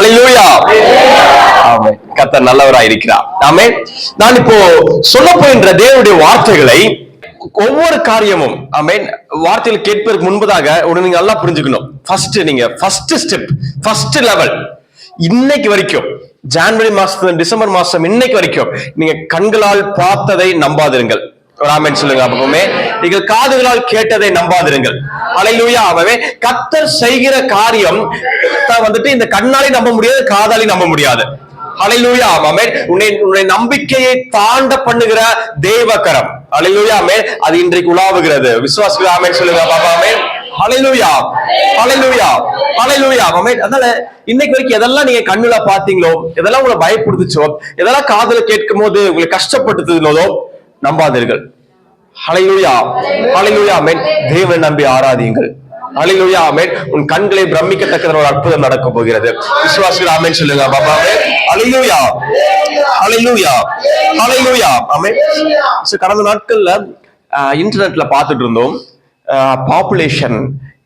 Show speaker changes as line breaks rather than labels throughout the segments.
அல்லேலூயா. ஆமென். கர்த்தர் நல்லவராய் இருக்கிறார். ஆமென். நான் இப்போ சொல்ல போகின்ற தேவனுடைய வார்த்தைகளை ஒவ்வொரு காரியமும் ஆமென் வார்த்தைகள் கேட்பதற்கு முன்பதாக ஒண்ணு நீங்க நல்லா புரிஞ்சுக்கணும். ஃபர்ஸ்ட் ஸ்டெப், ஃபர்ஸ்ட் லெவல், இன்னைக்கு வரைக்கும் ஜனவரி மாசம் டிசம்பர் மாசம் இன்னைக்கு வரைக்கும் நீங்க கண்களால் பார்த்ததை நம்பாதிருங்கள். ஆமென் சொல்லுங்க. அப்பவே நீங்கள் காதுகளால் கேட்டதை நம்பாதிருங்கள். அல்லேலூயா. ஆகவே கர்த்தர் செய்கிற காரியம் வந்துட்டு இந்த கண்ணாலே நம்ப முடியாது, காதாலே நம்ப முடியாது. அல்லேலூயா. ஆமென். உன்னை நம்பிக்கையை தாண்ட பண்ணுகிற தேவகரம். அல்லேலூயா. ஆமென். அது இன்றைக்கு உலாவுகிறது. விசுவாசிகள் ஆமென் சொல்லுங்க. ஆமென். ஹல்லேலூயா, ஹல்லேலூயா, ஹல்லேலூயா. ஆமென். அதனால இன்னைக்கு வரைக்கும் எதெல்லாம் நீங்க கண்ணுல பாத்தீங்களோ, எதெல்லாம் உங்களை பயப்படுத்துச்சோ, எதெல்லாம் காதுல கேட்கும் போது உங்களை கஷ்டப்படுத்துனதோ நம்பாதீர்கள். ஹல்லேலூயா, ஹல்லேலூயா. ஆமென். தேவனை நம்பி ஆராதியுங்கள். ஹல்லேலூயா. ஆமென். உன் கண்களை பிரமிக்கத்தக்க ஒரு அற்புதம் நடக்க போகிறது. விசுவாசிகள் ஆமென் சொல்லுங்க. பாபாவே ஹல்லேலூயா, ஹல்லேலூயா, ஹல்லேலூயா. ஆமென். கடந்த நாட்கள்ல இன்டர்நெட்ல பார்த்துட்டு இருந்தோம். பாப்புலேஷன்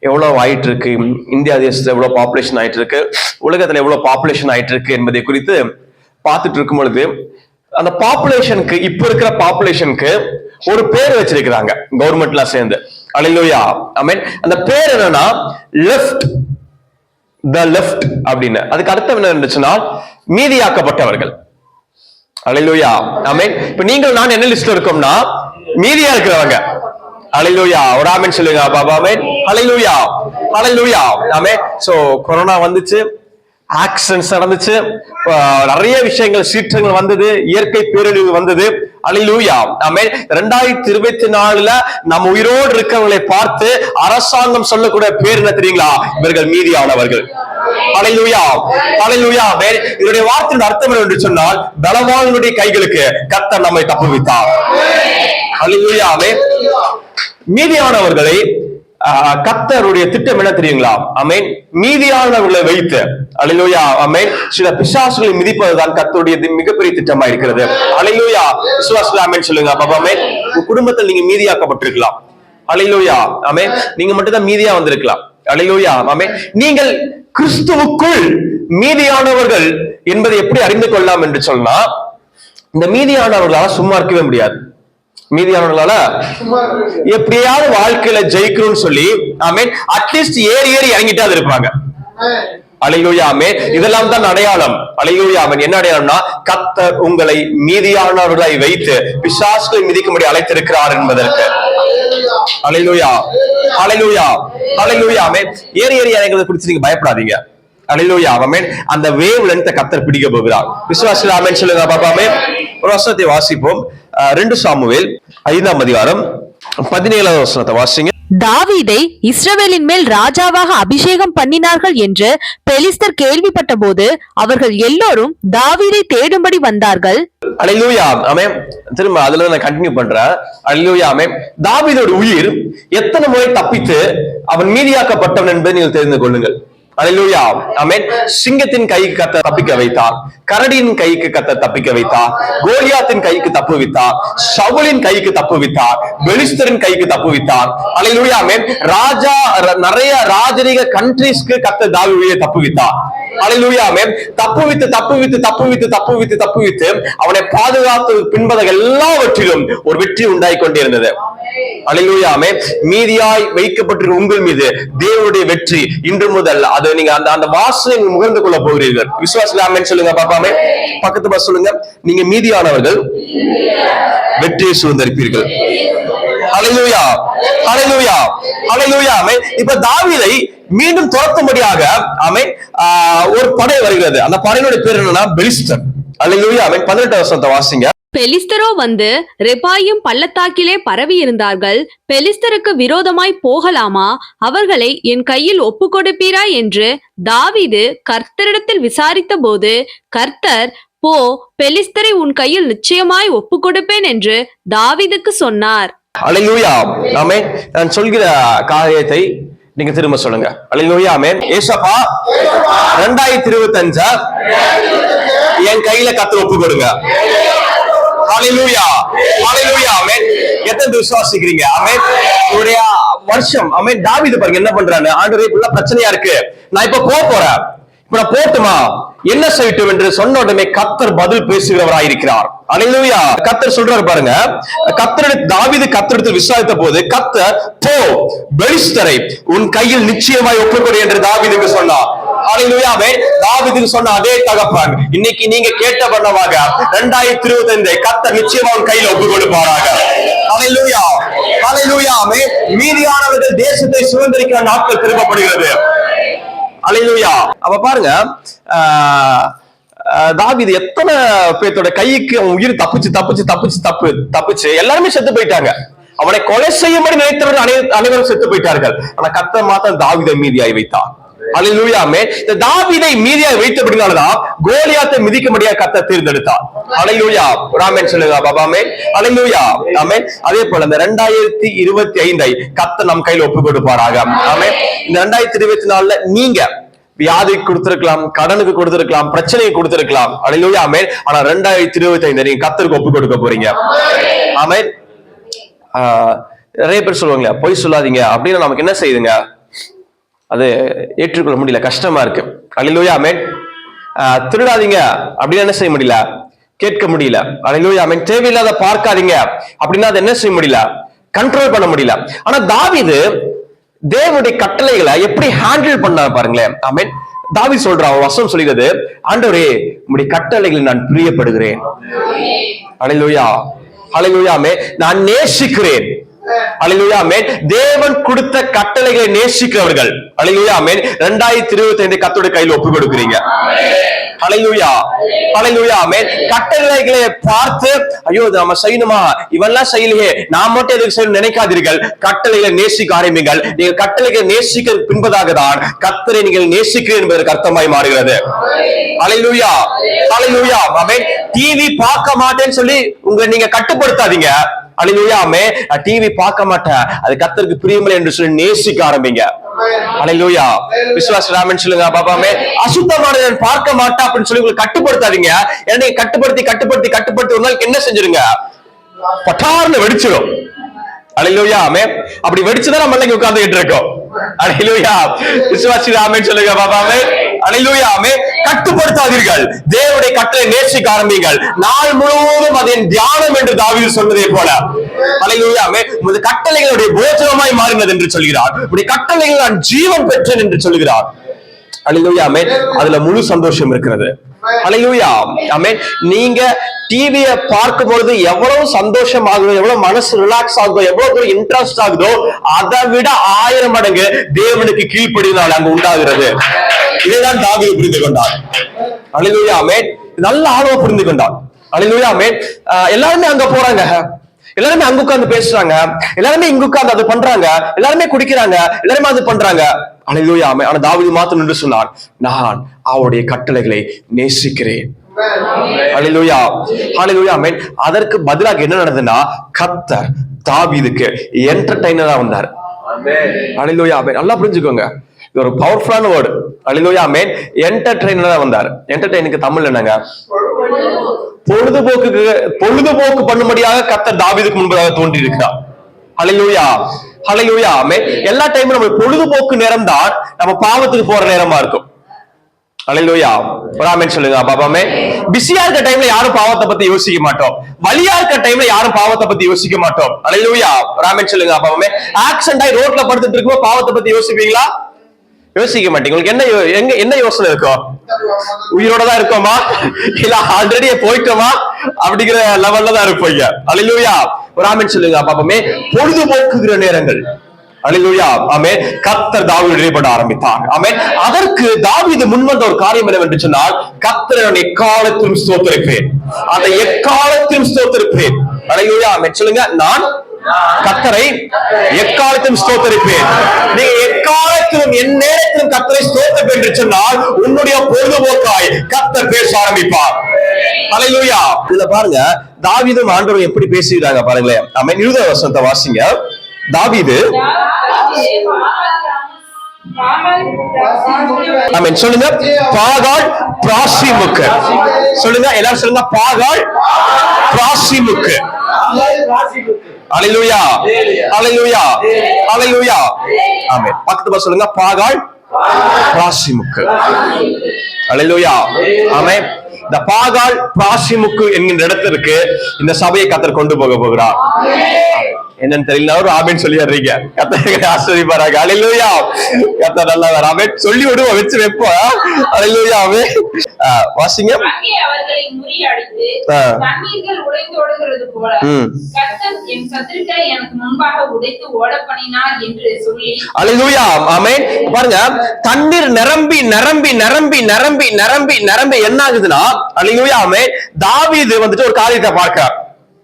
எவ்வளவு ஆயிட்டு இருக்கு, இந்தியா தேசத்துல எவ்வளவு பாப்புலேஷன் ஆயிட்டு இருக்கு, உலகத்துல எவ்வளவு பாப்புலேஷன் ஆயிட்டு இருக்கு என்பதை குறித்து பார்த்துட்டு இருக்கும் பொழுது அந்த பாப்புலேஷனுக்கு இப்ப இருக்கிற பாப்புலேஷனுக்கு ஒரு பேர் வச்சிருக்கிறாங்க கவர்மெண்ட்ல சேர்ந்து. அல்லேலூயா. ஆமென். அந்த பேர் என்னன்னா லெஃப்ட் அப்படின்னு. அதுக்கு அர்த்தம் என்ன இருந்துச்சுன்னா மீதியாக்கப்பட்டவர்கள். அல்லேலூயா. ஆமென். இப்ப நீங்கள் நான் என்ன லிஸ்ட்ல இருக்கோம்னா மீதியா இருக்கிறவங்க. அல்லேலூயா. ஒரு ஆமென் சொல்லுங்க. ஆமென். ஹல்லேலூயா, ஹல்லேலூயா. ஆமென். சோ கொரோனா வந்துச்சு, ஆக்சிடென்ட்ஸ் நடந்துச்சு, நிறைய விஷயங்கள் சீற்றங்கள் வந்தது, இயற்கை பேரழிவு வந்தது. அல்லேலூயா. ஆமென். 2024ல நம்ம உயிரோடு இருக்கிறவங்களை பார்த்து அரசாங்கம் சொல்லக்கூடிய பேர் என்ன தெரியுங்களா? இவர்கள் மீதியானவர்கள். அல்லேலூயா, அல்லேலூயா. ஆமென். இதனுடைய வார்த்தையின் அர்த்தம் என்ன என்று சொன்னால் பலவான்களுடைய கைகளுக்கு கர்த்தர் நம்மை தப்புவித்தார். அல்லேலூயா. ஆமென். மீதியானவர்களை கர்த்தருடைய திட்டம் என்ன தெரியுங்களா? ஆமென். மீதியானவர்களை வைத்து அல்லேலூயா. ஆமென். சில பிசாசுகளை மிதிப்பதுதான் கர்த்தருடைய மிகப்பெரிய திட்டமா இருக்கிறது. அல்லேலூயா. விசுவாசிகள் ஆமென் சொல்லுங்க. ஆமென். உங்க குடும்பத்தில் நீங்க மீதியாக்கப்பட்டிருக்கலாம். அல்லேலூயா. ஆமென். நீங்க மட்டும் தான் மீதியா வந்திருக்கலாம். அல்லேலூயா. ஆமென். நீங்கள் கிறிஸ்துவுக்குள் மீதியானவர்கள் என்பதை எப்படி அறிந்து கொள்ளலாம் என்று சொன்னா, இந்த மீதியானவர்களால சும்மா இருக்கவே முடியாது. மீதியானவர்களால எப்படியாவது வாழ்க்கையில ஜெயிக்கணும்னு சொல்லி ஆமென் அட்லீஸ்ட் ஏறி இறங்கிட்டா இருப்பாங்க. அல்லேலூயா. ஆமென். இதெல்லாம் தான் அடையாளம். அல்லேலூயா. ஆமென். என்ன அடையாளம்னா கர்த்தர் உங்களை மீதியானவர்களை வைத்து பிசாசுகளை மிதிக்கும்படி அழைத்திருக்கிறார் என்பதற்கு. அல்லேலூயா, அல்லேலூயா, அல்லேலூயா. ஆமென். ஏறி இறங்குறத குறித்து நீங்க பயப்படாதீங்க. அல்லேலூயா. ஆமென். அந்த வேவ் லென்த் கர்த்தர் பிடிக்க போகிறார். விசுவாசிகள் ஆமென் சொல்லுங்க. ஆமென். ஒரு வசனத்தை வாசிப்போம். 2 சாமுவேல் 5ஆம் அதிகாரம் 17ஆவது வசனத்தை வாசிங்க.
தாவீதை இஸ்ரவேலின் மேல் ராஜாவாக அபிஷேகம் பண்ணினார்கள் என்று பெலிஸ்தர் கேள்விப்பட்ட போது அவர்கள் எல்லோரும் தாவீதை தேடும்படி வந்தார்கள்.
அல்லேலூயா. ஆமென். திரும்ப அதுல நான் கண்டினியூ பண்றேன். அல்லேலூயா. ஆமென். தாவீதோட உயிர் எத்தனை முறை தப்பித்து அவன் மீதியாக்கப்பட்டவன் என்பதை நீங்கள் தெரிந்து கொள்ளுங்கள். அல்லேலூயா. ஆமென். சிங்கத்தின் கைக்கு கர்த்தர் தப்பிக்க வைத்தார், கரடியின் கைக்கு கர்த்தர் தப்பிக்க வைத்தார், கோலியாத்தின் கைக்கு தப்புவித்தார், சவுலின் கைக்கு தப்புவித்தார், பெலிஸ்தரின் கைக்கு தப்புவித்தார். அல்லேலூயா. ஆமென். ராஜா நிறைய ராஜரீக கண்ட்ரீஸ்க்கு கர்த்தர் தாவீதை தப்புவித்தார். அல்லேலூயா. ஆமென். தப்புவித்து அவனை பாதுகாத்து பின்பதாக எல்லாவற்றிலும் ஒரு வெற்றி உண்டாய் கொண்டிருந்தது. அல்லேலூயா. ஆமென். மீதியாய் வைக்கப்பட்டிருக்கிற உங்கள் மீது தேவனுடைய வெற்றி இன்று முதல் அது நீங்க அந்த வாசனை முகர்ந்து கொள்ள போகிறீர்கள். விசுவாசிகள் ஆமென் சொல்லுங்க. பாப்பாமே பக்கத்து பஸ் சொல்லுங்க. நீங்க மீதியானவர்கள் வெற்றியை சுதந்தரிப்பீர்கள். அல்லேலூயா, அல்லேலூயா, அல்லேலூயா. ஆமென். இப்ப தாவீதை மீண்டும் துரத்தும்படியாக ஆமென் ஒரு படை வருகிறது. அந்த படையினுடைய பேர் என்னன்னா பெலிஸ்தர். அல்லேலூயா. ஆமென். 18ஆம் வசனத்தை வாசிங்க.
பெலிஸ்தரோ வந்து ரெபாயும் பள்ளத்தாக்கிலே பரவி இருந்தார்கள். பெலிஸ்தருக்கு விரோதமாய் போகலாமா? அவர்களை என் கையில் ஒப்பு கொடுப்பீரா என்று தாவீது கர்த்தரிடத்தில் விசாரித்த போது கர்த்தர், போ, பெலிஸ்தரை உன் கையில் நிச்சயமாய் ஒப்பு கொடுப்பேன் என்று தாவீதுக்கு சொன்னார்.
அல்லேலூயா. ஆமென். நான் சொல்கிற காரியத்தை நீங்க திரும்ப சொல்லுங்க. அல்லேலூயா. ஆமென். ஏசப்பா 2025 என் கையில கர்த்தர் ஒப்பு கொடுங்க. ஹல்லேலூயா, ஹல்லேலூயா. ஆமென். எத்தனை விசுவாசிக்கிறீங்க? ஆமென். உங்களுடைய வருஷம் ஆமென். தாவீது பாருங்க என்ன பண்றாரு. ஆண்டவரே இப்ப பிரச்சனையா இருக்கு, நான் இப்ப போறேன், இப்ப நான் போட்டுமா, என்ன செய்யட்டும் என்று சொன்ன உடனே கர்த்தர் பதில் பேசுகிறவராயிருக்கிறார். அல்லேலூயா. கர்த்தர் சொல்றாரு பாருங்க, தாவீது கர்த்தரிடத்தில் விசாரித்த போது கர்த்தர், போ, பெலிஸ்தரை உன் கையில் நிச்சயமாய் ஒப்புக்கொடு என்று தாவீதுக்கு சொன்னார். அல்லேலூயா. தாவீதுக்கு சொன்ன அதே தகப்பன் இன்னைக்கு நீங்க கேட்ட பண்ணவாக 2025 கர்த்தர் நிச்சயமா உன் கையில் ஒப்புக் கொடுப்பாராக. அல்லேலூயா. அல்லேலூயா. மீதியானவர்கள் தேசத்தை சுதந்திரிக்கிற நாட்கள் திரும்பப்படுகிறது. அல்லேலூயா. அப்ப பாருங்க, தாவீது எத்தனை பேர்த்தோட கைக்கு அவன் உயிர் தப்பிச்சு எல்லாருமே செத்து போயிட்டாங்க. அவனை கொலை செய்யும்படி நினைத்தவர்கள் அனைவரும் செத்து போயிட்டார்கள். ஆனா கர்த்தர் மாத்திரம் தாவீதை மீதியாய் வைத்தார். அல்லேலூயா. இந்த தாவீதை மீதியாய் வைத்தபடினாலதான் கோலியாத்தை மிதிக்கும்படியா கர்த்தர் தேர்ந்தெடுத்தார். அல்லேலூயா. ராமன் சொல்லுங்க பாபாமே. அல்லேலூயா. ஆமென். அதே போல இந்த 2025 கர்த்தர் நம் கையில் ஒப்புக் கொடுப்பாராக. ஆமென். இந்த 2024 நீங்க வியாதிக்கு கொடுத்திருக்கலாம், கடனுக்கு கொடுத்திருக்கலாம், பிரச்சனையை கொடுத்திருக்கலாம். அல்லேலூயா. ஆமென். ஆனா 2025 நீங்க கர்த்தருக்கு ஒப்புக் கொடுக்க போறீங்க. ஆமென். நிறைய பேர் சொல்லுவாங்க பொய் சொல்லாதீங்க அப்படின்னு. நமக்கு என்ன செய்யுதுங்க, அது ஏற்றுக்கொள்ள முடியல, கஷ்டமா இருக்கு. அல்லேலூயா. ஆமென். திருடாதீங்க அப்படின்னு என்ன செய்ய முடியல, கேட்க முடியல. அல்லேலூயா. ஆமென். தேவையில்லாத பார்க்காதீங்க அப்படின்னா அது என்ன செய்ய முடியல, கண்ட்ரோல் பண்ண முடியல. ஆனா தாவீது தேவனுடைய கட்டளைகளை எப்படி ஹேண்டில் பண்ண பாருங்களேன். ஆமென். தாவீது சொல்றான், வசனம் சொல்கிறது, ஆண்டவரே உம்முடைய கட்டளைகளில் நான் பிரியப்படுகிறேன். அல்லேலூயா. அல்லேலூயா. ஆமென். நான் நேசிக்கிறேன். அல்லேலூயா. ஆமென். தேவன் கொடுத்த கட்டளைகளை நேசிக்கிறவர்கள். அல்லேலூயா. ஆமென். 2025 கர்த்தருடைய கையில் ஒப்புக் கொடுக்கிறீங்க. அல்லேலூயா. அல்லேலூயா. ஆமென். கட்டளைகளை பார்த்து ஐயோ நாம செய்யணுமா, இவெல்லாம் செய்யலையே, நான் மட்டும் எதுக்கு செய்யணும் நினைக்காதீர்கள். கட்டளைகளை நேசிக்க ஆரம்பிங்கள். நீங்கள் கட்டளைகளை நேசிக்க பின்பதாக தான் கர்த்தரை நீங்கள் நேசிக்கிறீர்கள் என்பதற்கு அர்த்தமாய் மாறுகிறது. அல்லேலூயா. அல்லேலூயா. ஆமென். டிவி பார்க்க மாட்டேன்னு சொல்லி உங்களை நீங்க கட்டுப்படுத்தாதீங்க. அல்லேலூயா. ஆமென். டிவி பார்க்க மாட்டேன், அது கர்த்தருக்கு பிரியமில்லை என்று சொல்லி நேசிக்க ஆரம்பிங்க. அல்லேலூயா. விசுவாச ராமன் சொல்லுங்க பாபாமே. அசுத்தமானதை பார்க்க மாட்டேன் அப்படின்னு சொல்லி உங்களை கட்டுப்படுத்தாதீங்க. ஏன்னா நீங்க கட்டுப்படுத்தி ஒரு நாளைக்கு என்ன செஞ்சிருங்க, பட்டார்னு வெடிச்சிடும். அல்லேலூயா. ஆமென். அப்படி வெடிச்சுதான் நம்ம இன்னைக்கு உட்கார்ந்துகிட்டு இருக்கோம். அல்லேலூயா. விசுவாசி ராமன் சொல்லுங்க பாபாமே. அல்லேலூயா. ஆமென். கட்டுப்படுத்தாதீர்கள், தேவனுடைய கட்டளை நேசிக்க ஆரம்பிங்கள். நாள் முழுவதும் அதன் தியானம் என்று தாவீது சொன்னதை போல. அல்லேலூயா. ஆமென். உமது கட்டளைகளுடைய போஜனமாய் மாறினது என்று சொல்கிறார். உம்முடைய கட்டளைகள் நான் ஜீவன் பெற்றேன் என்று சொல்கிறார். அல்லேலூயா. ஆமென். அதுல முழு சந்தோஷம் இருக்கிறது. அல்லேலூயா. ஆமென். நீங்க டிவியை பார்க்கும் பொழுது எவ்வளவு சந்தோஷம் ஆகுதோ, எவ்வளவு மனசு ரிலாக்ஸ் ஆகுதோ, எவ்வளவு இன்ட்ரெஸ்ட் ஆகுதோ, அதை விட 1000 மடங்கு தேவனுக்கு கீழ்ப்படினால் அங்கு உண்டாகிறது. இதைதான் தாவீது புரிந்து கொண்டார். அல்லேலூயா. ஆமென். நல்ல ஆழமா புரிந்து கொண்டார். அல்லேலூயா. ஆமென். எல்லாருமே அங்க போறாங்க, எல்லாருமே அங்க உட்கார்ந்து பேசுறாங்க, எல்லாருமே இங்க உட்கார்ந்து அது பண்றாங்க, எல்லாருமே குடிக்கிறாங்க, எல்லாருமே அது பண்றாங்க. அல்லேலூயா. ஆமென். ஆனா தாவீது மாத்திரம் நின்று சொன்னார், நான் அவருடைய கட்டளைகளை நேசிக்கிறேன். அல்லேலூயா. அல்லேலூயா. ஆமென். அதற்கு பதிலாக என்ன நடந்ததுன்னா, கர்த்தர் தாவீதுக்கு என்டர்டெய்னரா வந்தார். அல்லேலூயா. ஆமென். நல்லா புரிஞ்சுக்கோங்க, இது ஒரு பவர்ஃபுல்லான வேர்ட். அல்லேலூயா. ஆமென். என்டர்டெய்னரா வந்தார். என்டர்டெய்னுக்கு தமிழ் என்னங்க, பொழுதுபோக்கு பண்ணும்படியாக கர்த்தர் தாவீதுக்கு முன்பதாக தோன்றி இருக்கிறார். அல்லேலூயா. அல்லேலூயா. ஆமென். எல்லா டைமும் நம்ம பொழுதுபோக்கு நேரம் தான் நம்ம பாவத்துக்கு போற நேரமா இருக்கும். அல்லேலூயா. ஆமென் சொல்லுங்க பாபாமே. பிஸியா இருக்க டைம்ல யாரும் பாவத்தை பத்தி யோசிக்க மாட்டோம். வலியா இருக்க டைம்ல யாரும் பாவத்தை பத்தி யோசிக்க மாட்டோம். அல்லேலூயா. ஆமென் சொல்லுங்க பாபாமே. ஆக்சிடென்ட் ஆகி ரோட்ல படுத்துட்டு இருக்கும்போது பாவத்தை பத்தி யோசிப்பீங்களா? யோசிக்க மாட்டீங்க. உங்களுக்கு என்ன யோசனை இருக்கும்? உயிரோட தான் இருக்கோமா, இல்ல ஆல்ரெடி போயிட்டோமா அப்படிங்கிற லெவல்ல தான் இருப்பீங்க. அல்லேலூயா. ஆமென் சொல்லுங்க பாபாமே. பொழுதுபோக்குகிற நேரங்கள். அல்லேலூயா. ஆமென். கர்த்தர் தாவீதை இடைப்பட ஆரம்பித்தார். ஆமென். அதற்கு தாவீது முன்வந்த ஒரு காரியம் என்னவென்று சொன்னால், கர்த்தரை நான் எக்காலத்திலும் ஸ்தோத்திரிப்பேன், அதை எக்காலத்திலும் ஸ்தோத்திரிப்பேன். அல்லேலூயா. ஆமென் சொல்லுங்க, நான் கர்த்தரை எக்காலத்திலும் ஸ்தோத்திரிப்பேன். நீங்க எக்காலத்திலும் என் நேரத்திலும் கர்த்தரை ஸ்தோத்திரிப்பேன் என்று சொன்னால் உன்னுடைய பொழுதுபோக்காய் கர்த்தர் பேச ஆரம்பிப்பார். அல்லேலூயா. இதுல பாருங்க, தாவீதும் ஆண்டவரும் எப்படி பேசுகிறாங்க பாருங்களேன். ஆமென். 20 வசனத்தை வாசிங்க. தாவீது ஆமென் சொல்லுங்க, பாகால் பிராசிமுக்கு. சொல்லுங்க, எல்லாரும் சொல்லுங்க, பாகால் பிராசிமுக்கு. அல்லேலூயா. அல்லேலூயா. அல்லேலூயா. ஆமென். பக்கத்துல சொல்லுங்க, பாகால் பிராசிமுக்கு. அல்லேலூயா. ஆமென். இந்த பாகால் பிராசிமுக்கு என்கின்ற இடத்திற்கு இந்த சபையை கர்த்தர் கொண்டு போக போகிறார். என்னன்னு தெரியல, ஒரு ஆமென் சொல்லிடுறீங்க. கர்த்தர் ஆசீர்வதிப்பாராக. அல்லேலூயா. கர்த்தர் நல்லவர். ஆமென் சொல்லி விடுவோம், வச்சு வைப்போம். அல்லேலூயா. ஆமென். வாசிங்க.
அவர்களை முறியடித்து தண்ணீர்கள் உடைந்து ஓடுகிறது போல கர்த்தர் என் சத்துருக்களை எனக்கு முன்பாக உடைத்து ஓட பண்ணினார் என்று சொல்லி.
அல்லேலூயா. ஆமென். பாருங்க, தண்ணீர் நிரம்பி நிரம்பி நிரம்பி நிரம்பி நிரம்பி நிரம்பி என்ன ஆகுதுன்னா, அல்லேலூயா ஆமென், தாவீது வந்துட்டு ஒரு காரியத்தை பார்க்கிறார்.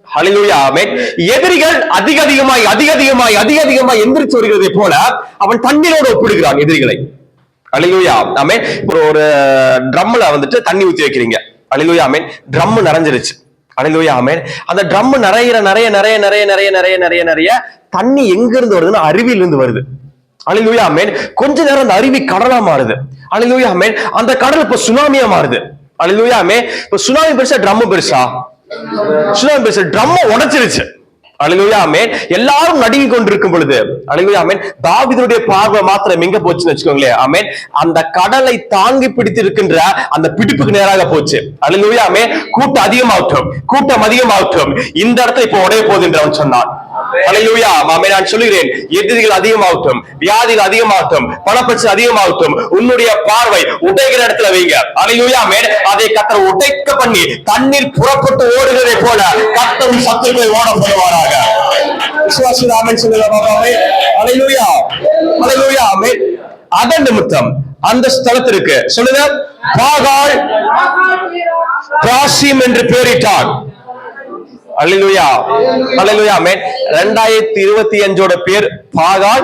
அல்லேலூயா ஆமென். எதிரிகள் அதிக அதிகமாய் அதிக அதிகமாய் அதிக அதிகமாய் எந்திரிச்சு வருகிறதை போல அவன் தண்ணீரோடு ஒப்பிடுகிறான் எதிரிகளை. அல்லேலூயா ஆமென். ஒரு ட்ரம்ல வந்துட்டு தண்ணி ஊத்தி வைக்கிறீங்க. அல்லேலூயா ஆமென். ட்ரம் நிறைஞ்சிருச்சு. அல்லேலூயா ஆமென். அந்த ட்ரம் நிறைய நிறைய நிறைய நிறைய நிறைய நிறைய நிறைய நிறைய தண்ணி எங்க இருந்து வருதுன்னா அருவியிலிருந்து வருது. அல்லேலூயா ஆமென். கொஞ்ச நேரம் அந்த அருவி கடலா மாறுது. அல்லேலூயா ஆமென். அந்த கடல் இப்ப சுனாமியா மாறுது. அல்லேலூயா ஆமென். இப்ப சுனாமி பெருசா ட்ரம் பெருசா? சுனாமி பெருசா, ட்ரம் உடைச்சிருச்சு. அல்லேலூயா ஆமென். எல்லாரும் நடுங்கி கொண்டிருக்கும் பொழுது அல்லேலூயா ஆமென், தாவீதுடைய பார்வை மாத்திரம் எங்க போச்சுன்னு வச்சுக்கோங்களேன். ஆமென். அந்த கடலை தாங்கி பிடித்து இருக்கின்ற அந்த பிடிப்புக்கு நேராக போச்சு. அல்லேலூயா ஆமென். கூட்டம் அதிகமாகட்டும், கூட்டம் அதிகமாகட்டும், இந்த இடத்துல இப்ப உடைய போகுது என்று அவன் சொன்னான். அல்லேலூயா ஆமென். நான் சொல்லுகிறேன், எதிரிகள் அதிகமாகட்டும், வியாதிகள் அதிகமாகட்டும், பணப்பிரச்சனை அதிகமாகட்டும், உன்னுடைய பார்வை உடைகிற இடத்துல வைங்க. அல்லேலூயா ஆமென். அதை கர்த்தர் உடைக்க பண்ணி தண்ணீர் புறப்பட்டு ஓடுகிறதை போல கர்த்தரும் சத்துருக்களை ஓட பண்ணுவாராக. விசுவாசிகள் ஆமென் சொல்லுங்க பாபாவே. அல்லேலூயா. அல்லேலூயா ஆமென். அதன் நிமித்தம் அந்த ஸ்தலத்திற்கு சொல்லுங்க, பாகால் பிராசிம் என்று பெயரிட்டான். அல்லேலூயா. அல்லேலூயா ஆமென். 2025 பேர் பாகால்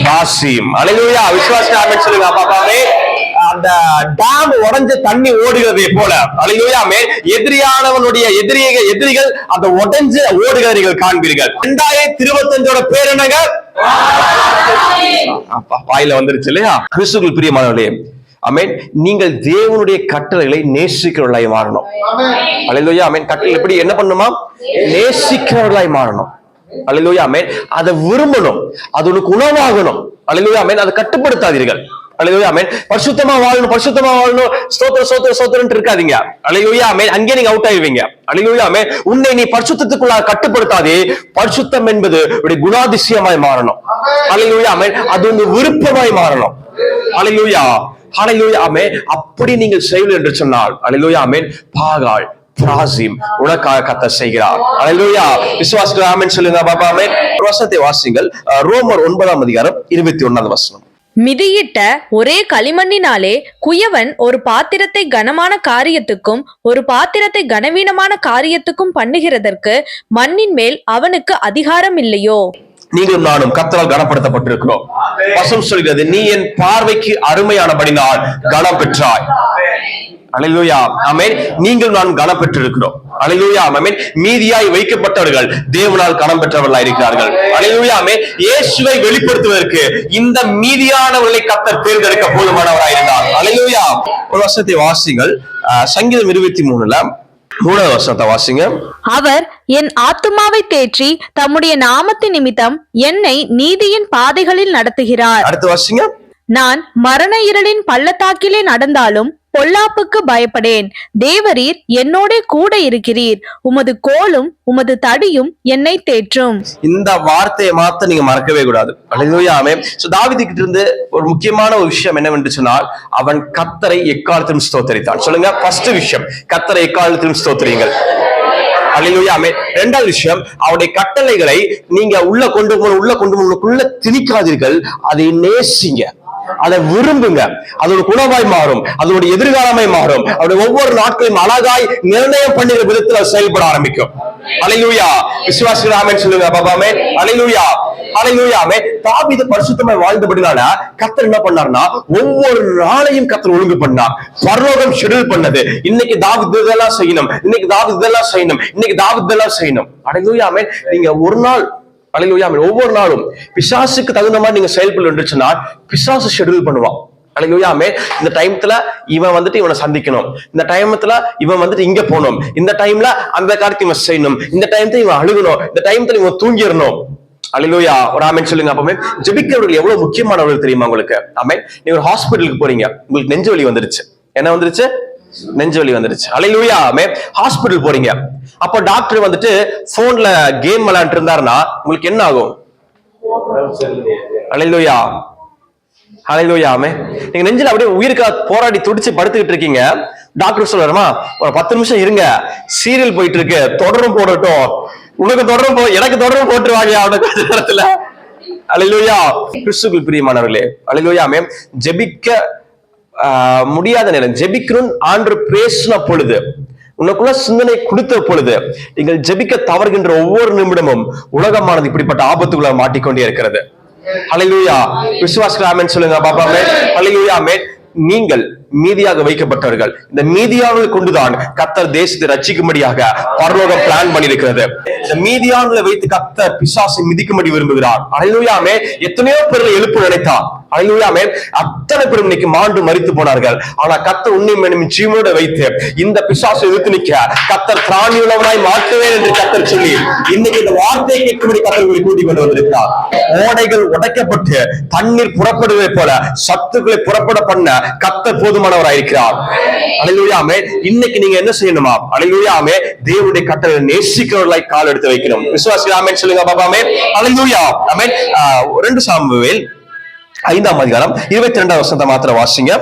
பிராசிம். அல்லேலூயா. விசுவாசிகள் ஆமென் சொல்லுங்க பாபாவே. அந்த டாம் உடைஞ்ச தண்ணி ஓடுகிறதை போல அல்லேலூயா ஆமென், எதிரியானவனுடைய எதிரிகள் அந்த உடைஞ்சு ஓடுகிறீர்கள் காண்பீர்கள். 2025 பேர் என்னங்க? அப்பா வாயில வந்துருச்சு இல்லையா? கிறிஸ்துவுக்குள் பிரியமானவர்களே ஆமென், நீங்கள் தேவனுடைய கட்டளைகளை நேசிக்கிறவர்களாய் மாறணும். அல்லேலூயா ஆமென். கட்டளை எப்படி என்ன பண்ணுமா? நேசிக்கிறவர்களாய் மாறணும். அல்லேலூயா ஆமென். அதை விரும்பணும், அது உனக்கு உணவாகணும். அல்லேலூயா ஆமென். அதை கட்டுப்படுத்தாதீர்கள். அல்லேலூயா ஆமென். பரிசுத்தமா வாழணும், பரிசுத்தமா வாழணும், ஸ்தோத்திரம் ஸ்தோத்திரம் ஸ்தோத்திரம் இருக்காதீங்க. அல்லேலூயா ஆமென். அங்கே நீங்க அவுட் ஆயிடுவீங்க. அல்லேலூயா ஆமென். உன்னை நீ பரிசுத்தத்துக்குள்ள கட்டுப்படுத்தாதே. பரிசுத்தம் என்பது ஒரு குணாதிசயமாய் மாறணும். அல்லேலூயா ஆமென். அது உங்க விருப்பமாய் மாறணும். அல்லேலூயா. அல்லேலூயா ஆமென். அப்படி நீங்கள் செய்வீர்கள் என்று சொன்னால் அல்லேலூயா ஆமென், பாகால் பிராசிம் உனக்காக கர்த்தர் செய்கிறார். அல்லேலூயா. விசுவாசிகள் ஆமென் சொல்லுங்க பாபா. ஆமென். வசனத்தை வாசிங்கள். ரோமர் 9:21.
மிதியிட்ட ஒரே களிமண்ணினாலே குயவன் ஒரு பாத்திரத்தை கனமான காரியத்துக்கும் ஒரு பாத்திரத்தை கனவீனமான காரியத்துக்கும் பண்ணுகிறதற்கு மண்ணின் மேல் அவனுக்கு அதிகாரம் இல்லையோ?
நீங்களும் நானும் கர்த்தரால் கனப்படுத்தப்பட்டிருக்கிறோம். வசனம் சொல்கிறது, நீ என் பார்வைக்கு அருமையானபடினால் கனம் பெற்றாய். அல்லேலூயா ஆமென். நீங்கள் நான் கனம் பெற்றிருக்கிறோம். அல்லேலூயா ஆமென். மீதியாய் வைக்கப்பட்டவர்கள் தேவனால் கனம் பெற்றவர்களாய் இருக்கிறார்கள். அல்லேலூயா ஆமென். இயேசுவை வெளிப்படுத்துவதற்கு இந்த மீதியானவர்களை கர்த்தர் தேர்ந்தெடுக்க போதுமானவராய் இருந்தார். அல்லேலூயா. ஒரு வசனத்தை வாசிங்கள். சங்கீதம் 23 3வது வசனத்தை வாசிங்க.
அவர் என் ஆத்துமாவை தேற்றி தம்முடைய நாமத்தின் நிமித்தம் என்னை நீதியின் பாதைகளில் நடத்துகிறார்.
அடுத்து வாசிங்க.
நான் மரண இருளின் பள்ளத்தாக்கிலே நடந்தாலும் பொல்லாப்புக்கு பயப்படேன். தேவரீர் என்னோட கூட இருக்கிறீர். உமது கோலும் உமது தடியும் என்னை தேற்றும்.
இந்த வார்த்தையை மாத்த நீங்க மறக்கவே கூடாது. அல்லேலூயா ஆமென். சோ தாவீதுகிட்ட இருந்து ஒரு முக்கியமான ஒரு விஷயம் என்னவென்று சொன்னால், அவன் கர்த்தரை எக்காலத்திலும் ஸ்தோத்தரித்தான். சொல்லுங்க, ஃபர்ஸ்ட் விஷயம், கர்த்தரை எக்காலத்திலும் ஸ்தோத்திரியுங்கள். அல்லேலூயா ஆமென். இரண்டாவது விஷயம், அவருடைய கட்டளைகளை நீங்க உள்ள கொண்டு போனுக்குள்ள திணிக்காதீர்கள். அதை நேசிங்க, அதை விரும்புங்க. அதோட குணமாய் மாறும், அதோட எதிர்காலமாய் மாறும். அவருடைய ஒவ்வொரு நாட்களையும் அழகாய் நிர்ணயம் பண்ணுகிற விதத்தில் செயல்பட ஆரம்பிக்கும். அல்லேலூயா. விசுவாசிகள் ஆமென் சொல்லுங்க பாபா. ஆமென். அல்லேலூயா. அல்லேலூயா ஆமென். தாவீது பரிசுத்தமாய் வாழ்ந்தபடினால கர்த்தர் என்ன பண்ணார்னா, ஒவ்வொரு நாளையும் கர்த்தர் ஒழுங்கு பண்ணார். பரலோகம் ஷெட்யூல் பண்ணது. இன்னைக்கு தாவீது இதெல்லாம் செய்யணும், இன்னைக்கு தாவீது இதெல்லாம் செய்யணும், இன்னைக்கு தாவீது இதெல்லாம் செய்யணும். அல்லேலூயா ஆமென். நீங்க ஒரு நாள் அல்லேலூயா ஒவ்வொரு நாளும் பிசாசுக்கு தகுந்த மாதிரி நீங்க செயல்படுச்சுன்னா பிசாசு ஷெட்யூல் பண்ணுவான். அல்லேலூயா ஆமென். இந்த டைம்ல இவன் வந்துட்டு இவனை சந்திக்கணும், இந்த டைம்ல இவன் வந்துட்டு இங்க போகணும், இந்த டைம்ல அந்த காரியத்தை இவன் செய்யணும், இந்த டைம்ல இவன் அழுகணும், இந்த டைம்ல இவன் தூங்கிடணும். அல்லேலூயா. ஒரு ஆமென் சொல்லுங்க. அப்பவே ஜெபிக்கிறவர்கள் எவ்வளவு முக்கியமானவர்கள் தெரியுமா உங்களுக்கு? ஆமென். நீங்க ஒரு ஹாஸ்பிட்டலுக்கு போறீங்க, உங்களுக்கு நெஞ்சு வலி வந்துருச்சு. என்ன வந்துருச்சு? நெஞ்சு வலி வந்துருச்சு. அல்லேலூயா. ஆமென். ஹாஸ்பிட்டல் போறீங்க, அப்ப டாக்டர் வந்துட்டு போன்ல கேம் விளையாண்டு இருந்தாருன்னா உங்களுக்கு என்ன ஆகும்? அல்லேலூயா. அல்லேலூயா. ஆமென். நீங்க நெஞ்சில அப்படியே உயிருக்கா போராடி துடிச்சு படுத்துக்கிட்டு இருக்கீங்க, டாக்டர் சொல்றாருமா ஒரு 10 நிமிஷம் இருங்க, சீரியல் போயிட்டு இருக்கு, தொடரும் போடட்டும், உனக்கு தொடரும் எனக்கு தொடரும் போட்டுருவாங்க அவனுக்கு கொஞ்ச நேரத்துல. அல்லேலூயா. கிறிஸ்துவுக்குள் பிரியமானவர்களே, அல்லேலூயா. ஆமென். ஜெபிக்க முடியாத நேரம், ஜெபிக்கணும் ஆண்டவர் பேசின பொழுது, உனக்குள்ள சிந்தனை கொடுத்த பொழுது, நீங்கள் ஜெபிக்க தவறுகின்ற ஒவ்வொரு நிமிடமும் உலகமானது இப்படிப்பட்ட ஆபத்துக்குள்ள மாட்டிக்கொண்டே இருக்கிறது. அல்லேலூயா. விசுவாசிகள் ஆமென் சொல்லுங்க பாப்பாமே. அல்லேலூயா. ஆமென். நீங்கள் மீதியாக வைக்கப்பட்டவர்கள். இந்த மீதியானவர்களை கொண்டுதான் கர்த்தர் தேசத்தை ரட்சிக்கும்படியாக பரலோகம் பிளான் பண்ணியிருக்கிறது. இந்த மீதியானவர்களை வைத்து கர்த்தர் பிசாசை மிதிக்கும்படி விரும்புகிறார். அல்லேலூயா. ஆமென். எத்தனையோ பேர்களை எழுப்ப நினைத்தார். அல்லேலூயா. ஆமென். அத்தனை பேரும் இன்னைக்கு மாண்டு மரித்து போனார்கள். ஆனா கர்த்தர் உன்னை மேலும் ஜீவனோட வைத்து இந்த பிசாசை எதிர்த்து நிற்க கர்த்தர் திராணி உள்ளவனாய் மாற்றுவேன் என்று கர்த்தர் சொல்லி இன்னைக்கு இந்த வார்த்தையை கேட்கும்படி கர்த்தர்களை கூட்டிக் கொண்டு வந்திருக்கிறார். ஓடைகள் உடைக்கப்பட்டு தண்ணீர் புறப்படுவதை போல சத்துக்களை புறப்பட பண்ண கர்த்தர் போதுமானவராயிருக்கிறார். அல்லேலூயா. ஆமென். இன்னைக்கு நீங்க என்ன செய்யணுமா? அல்லேலூயா. ஆமென். தேவனுடைய கட்டளை நேசிக்கிறவர்களாய் கால் எடுத்து வைக்கணும். விசுவாசிகள் ஆமென் சொல்லுங்க பாப்பாமே. அல்லேலூயா. ஆமென். 2 சாமுவேல் 5ஆம் அதிகாரம் 22ஆம் வசனத்தை மாத்திரம் வாசிங்க.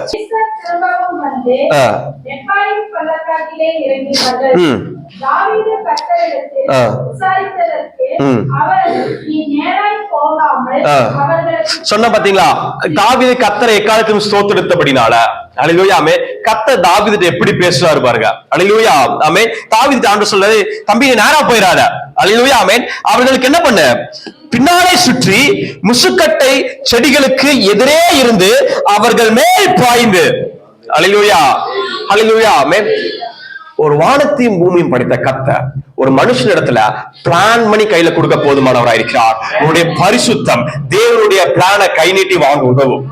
சொன்ன பாத்தீங்களா, தாவீது கர்த்தரை எக்காலத்திலும் ஸ்தோத்திரித்தபடினால. அல்லேலூயா. ஆமென். கர்த்தர் தாவீதுட்ட எப்படி பேசுறாரு பாருங்க. அல்லேலூயா. ஆமென். தாவீது ஆண்டவர் சொல்றாரு, தம்பி நீ நேரா போயிராத. அல்லேலூயா. ஆமென். அவர்களுக்கு என்ன பண்ண? பின்னாலே சுற்றி முசுக்கட்டை செடிகளுக்கு எதிரே இருந்து அவர்கள் மேல் பாய்ந்து. அல்லேலூயா. அல்லேலூயா. ஆமென். ஒரு வானத்தையும் பூமியும் படைத்த கர்த்தர் ஒரு மனுஷனிடத்துல பிளான் பண்ணி கையில கொடுக்க போதுமானவராயிருக்கிறார். உங்களுடைய பரிசுத்தம் தேவனுடைய பிளானை கை நீட்டி வாங்க உதவும்.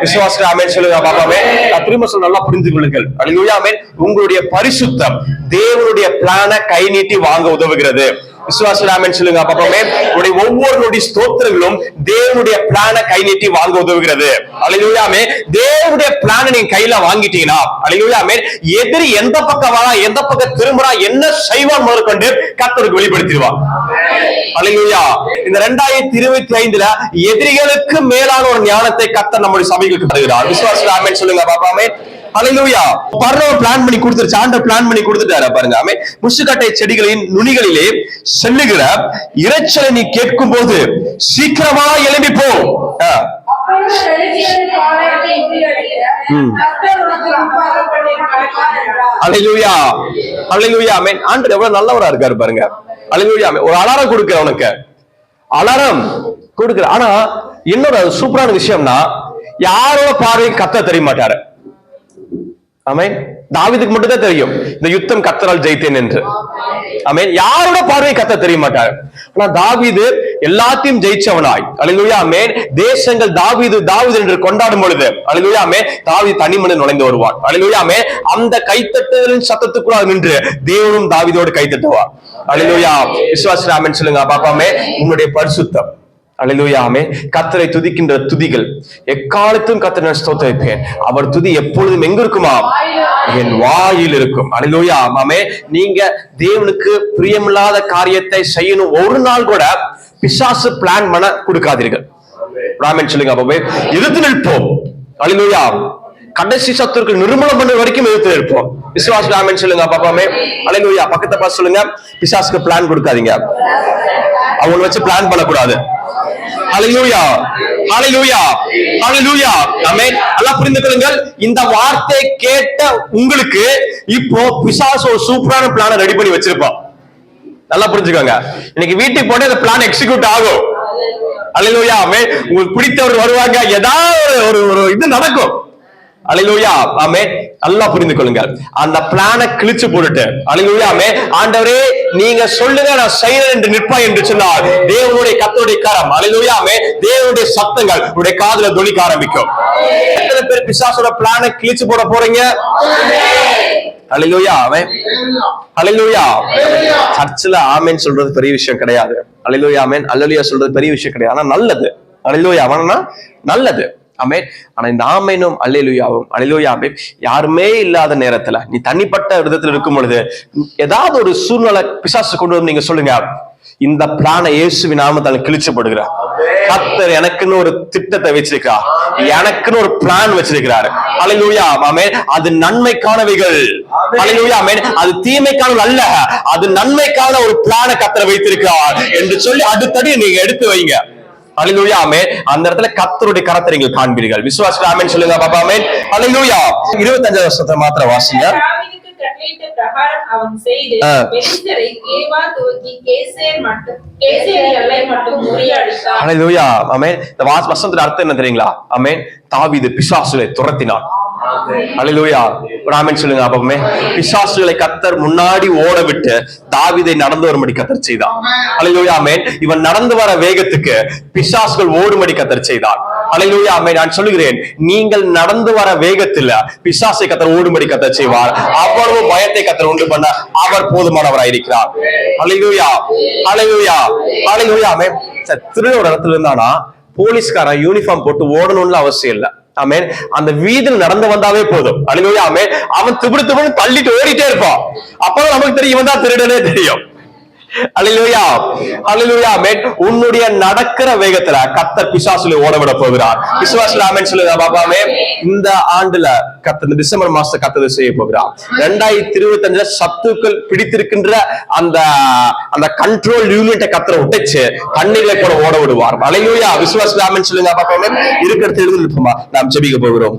விசுவாசிகள் ஆமென் சொல்லுங்க பாப்பாவே. திரும்ப சொல்ல நல்லா புரிந்து கொள்ளுங்கள். அல்லேலூயா. ஆமென். உங்களுடைய பரிசுத்தம் தேவனுடைய பிளானை கை நீட்டி வாங்க உதவுகிறது. விசுவாசிகள் ஆமென் சொல்லுங்க பாப்பாவே. உங்களுடைய ஒவ்வொரு ஸ்தோத்திரங்களும் தேவனுடைய பிளானை கை நீட்டி வாங்க உதவுகிறது. அல்லேலூயா. ஆமென். தேவனுடைய பிளானை நீங்க கையில வாங்கிட்டீங்கன்னா, அல்லேலூயா. ஆமென், எதிரி எந்த பக்கம் வரா, எந்த பக்கம் திரும்புறா, என்ன செய்வான் முதற்கொண்டு கர்த்தருக்கு வெளிப்படுத்திடுவான். அல்லேலூயா. இந்த 2025 எதிரிகளுக்கு மேலான ஒரு ஞானத்தை கர்த்தர் நம்முடைய சபைகளுக்கு தருகிறார். விசுவாசிகள் ஆமென் சொல்லுங்க பாப்பாவே. அல்லேலூயா. பரலோகம் பிளான் பண்ணி கொடுத்துருச்சு. ஆண்டவர் பிளான் பண்ணி கொடுத்துட்டாரு பாருங்க. ஆமென். முசுக்கட்டை செடிகளின் நுனிகளிலே செல்லுகிற இரைச்சலை நீ கேட்கும் போது சீக்கிரமா எழும்பி போ. அல்லேலூயா. அல்லேலூயா. ஆமென். ஆண்டவர் எவ்வளவு நல்லவரா இருக்காரு பாருங்க. அல்லேலூயா. ஒரு அலாரம் கொடுக்கிற, உனக்கு அலாரம் கொடுக்கிற. ஆனா இன்னொரு சூப்பரான விஷயம்னா, யாரோட பார்வைக்கு கர்த்தர் தெரிய மாட்டாரு. ஆமென். தாவீதுக்கு மட்டும் தான் தெரியும் இந்த யுத்தம் கர்த்தரால் ஜெயித்தேன் என்று. ஆமென். யாரோட பார்வை கர்த்தர் தெரிய மாட்டார். ஆனா தாவீது எல்லாத்தையும் ஜெயிச்சவனாய். அல்லேலூயா. ஆமென். தேசங்கள் தாவீது தாவீது என்று கொண்டாடும் பொழுது, அல்லேலூயா. ஆமென், தாவீது தனிமனிதன் நுழைந்து வருவான். அல்லேலூயா. ஆமென். அந்த கைத்தட்டுதலின் சத்தத்துக்குள்ள நின்று தேவனும் தாவீதோடு கைத்தட்டுவார். அல்லேலூயா. விசுவாசிகள் ஆமென் சொல்லுங்க பாப்பாமே. உங்களுடைய பரிசுத்தம். அல்லேலூயா. ஆமென். கர்த்தரை துதிக்கின்ற துதிகள் எக்காலத்தும் கர்த்தரை ஸ்தோத்திரிப்பேன். அவர் துதி எப்பொழுதும் எங்க இருக்குமா? என் வாயில் இருக்கும். அல்லேலூயா. ஆமென். நீங்க தேவனுக்கு பிரியமில்லாத காரியத்தை செய்யணும் ஒரு நாள் கூட பிசாசு பிளான் பண்ண கொடுக்காதீர்கள். ஆமென் சொல்லுங்க பாப்பாவே. எதிர்த்து நிற்போம். அல்லேலூயா. கடைசி சத்துருக்கு நிர்மூலம் பண்ண வரைக்கும் எதிர்த்து நிற்போம். விசுவாசிகள் ஆமென் சொல்லுங்க பாப்பாமே. அல்லேலூயா. பக்கத்தை பார்த்து சொல்லுங்க, பிசாசுக்கு பிளான் கொடுக்காதீங்க. அவங்க வச்சு பிளான் பண்ணக்கூடாது. ஹல்லேலூயா. ஹல்லேலூயா. ஹல்லேலூயா. ஆமென். எல்லாம் புரிந்து கொள்ளுங்கள். இந்த வார்த்தை கேட்ட உங்களுக்கு இப்போ பிசாசு ஒரு சூப்பரான பிளானை ரெடி பண்ணி வச்சிருப்பான். நல்லா புரிஞ்சுக்கோங்க. இன்னைக்கு வீட்டுக்கு போட்டு அந்த பிளான் எக்ஸிக்யூட் ஆகும். ஹல்லேலூயா. ஆமென். உங்களுக்கு பிடித்தவர் வருவாங்க, ஏதாவது ஒரு இது நடக்கும். அல்லேலூயா. ஆமென். நல்லா புரிந்து கொள்ளுங்கள். அந்த பிளானை கிழிச்சு போட்டுட்டு, அல்லேலூயா. ஆமென், ஆண்டவரே நீங்க சொல்லுங்க நான் செய்யறேன் என்று நிற்பா என்று சொன்னால் தேவனுடைய கர்த்தருடைய கரம், அல்லேலூயா. ஆமென், தேவனுடைய சத்தங்கள் உங்களுடைய காதுல தொனிக்க ஆரம்பிக்கும். எத்தனை பேர் பிசாசோட பிளானை கிழிச்சு போட போறீங்க? அல்லேலூயா ஆமென். அல்லேலூயா. சர்ச்சில் ஆமென் சொல்றது பெரிய விஷயம் கிடையாது. அல்லேலூயா ஆமென். அல்லேலூயா சொல்றது பெரிய விஷயம் கிடையாது. ஆனா நல்லது. அல்லேலூயா ஆமென்னா நல்லது. ஆமென். ஆனா இந்த ஆமெனும் அல்லேலூயாவும் அல்லேலூயா ஆமென் யாருமே இல்லாத நேரத்துல நீ தனிப்பட்ட விதத்துல இருக்கும் பொழுது ஏதாவது ஒரு சூழ்நிலை பிசாசு கொண்டு வந்து நீங்க சொல்லுங்க, இந்த பிளானை இயேசுவின் நாமத்தால கிழிச்சு போடுகிறார். கர்த்தர் எனக்குன்னு ஒரு திட்டத்தை வச்சிருக்கிறார், எனக்குன்னு ஒரு பிளான் வச்சிருக்கிறாரு. அல்லேலூயா ஆமென். அது நன்மைக்கானவைகள். அல்லேலூயா ஆமென். அது தீமைக்கானது அல்ல, அது நன்மைக்கான ஒரு பிளானை கர்த்தர் வைத்திருக்கிறார் என்று சொல்லி அடுத்தடி நீங்க எடுத்து வைங்க. அல்லேலூயா ஆமென். அந்த இடத்துல கர்த்தருடைய கரத்தை நீங்கள் காண்பீர்கள். விசுவாசிகள் ஆமென் சொல்லுங்க பாப்பா. ஆமென். அல்லேலூயா. 25 வருஷத்தை மாத்திர வாசிங்க.
தாவீதுக்கு கட்டளையிட்ட பிரகாரம் அவன் செய்து பெலிஸ்தரை கேபா துவக்கி கேசேர் எல்லை மட்டும் முறியடித்தான்.
அல்லேலூயா ஆமென். இந்த வசனத்துல அர்த்தம் என்ன தெரியுங்களா? ஆமென். தாவீது பிசாசுகளை துரத்தினான். அல்லேலூயா. ஒரு ஆமென் சொல்லுங்க அப்பமே. பிசாசுகளை கர்த்தர் முன்னாடி ஓட விட்டு தாவீதை நடந்து வரும்படி கர்த்தர் செய்தார். அல்லேலூயா ஆமென். இவன் நடந்து வர வேகத்துக்கு பிசாசுகள் ஓடும்படி கர்த்தர் செய்தார். அல்லேலூயா ஆமென். நான் சொல்லுகிறேன், நீங்கள் நடந்து வர வேகத்துல பிசாசை கர்த்தர் ஓடும்படி கர்த்தர் செய்வார். அவ்வளவு பயத்தை கர்த்தர் உண்டு பண்ண அவர் போதுமானவராயிருக்கிறார். அல்லேலூயா. அல்லேலூயா. அல்லேலூயா ஆமென். திருட ஒரு இடத்துல இருந்தானா போலீஸ்காரன் யூனிஃபார்ம் போட்டு ஓடணும்னு அவசியம் இல்லை. ஆமென். அந்த வீதியில் நடந்து வந்தாவே போதும். அல்லேலூயா ஆமென். அவன் திபுடு தள்ளிட்டு ஓடிட்டே இருப்பான். அப்பதான் நமக்கு தெரியும் இவன் தான் திருடனே தெரியும். அல்லேலூயா. அல்லேலூயா ஆமென். உன்னுடைய நடக்கிற வேகத்துல கர்த்தர் பிசாசுகளை ஓடவிட போகிறார். விசுவாசிகள் ஆமென் சொல்லுங்க பாப்பா. ஆமென். இந்த ஆண்டுல கர்த்தர் டிசம்பர் மாசத்தை கர்த்தர் செய்ய போகிறார். 2025 சத்துக்கள் பிடித்திருக்கின்ற அந்த கண்ட்ரோல் யூனிட்டை கர்த்தர் உடைச்சு கண்ணீரை கூட ஓட விடுவார். அல்லேலூயா. விசுவாசிகள் ஆமென் சொல்லுங்க பாப்பா. ஆமென். இருக்கிறது எழுந்திருப்போமா நாம் ஜெபிக்க போகிறோம்.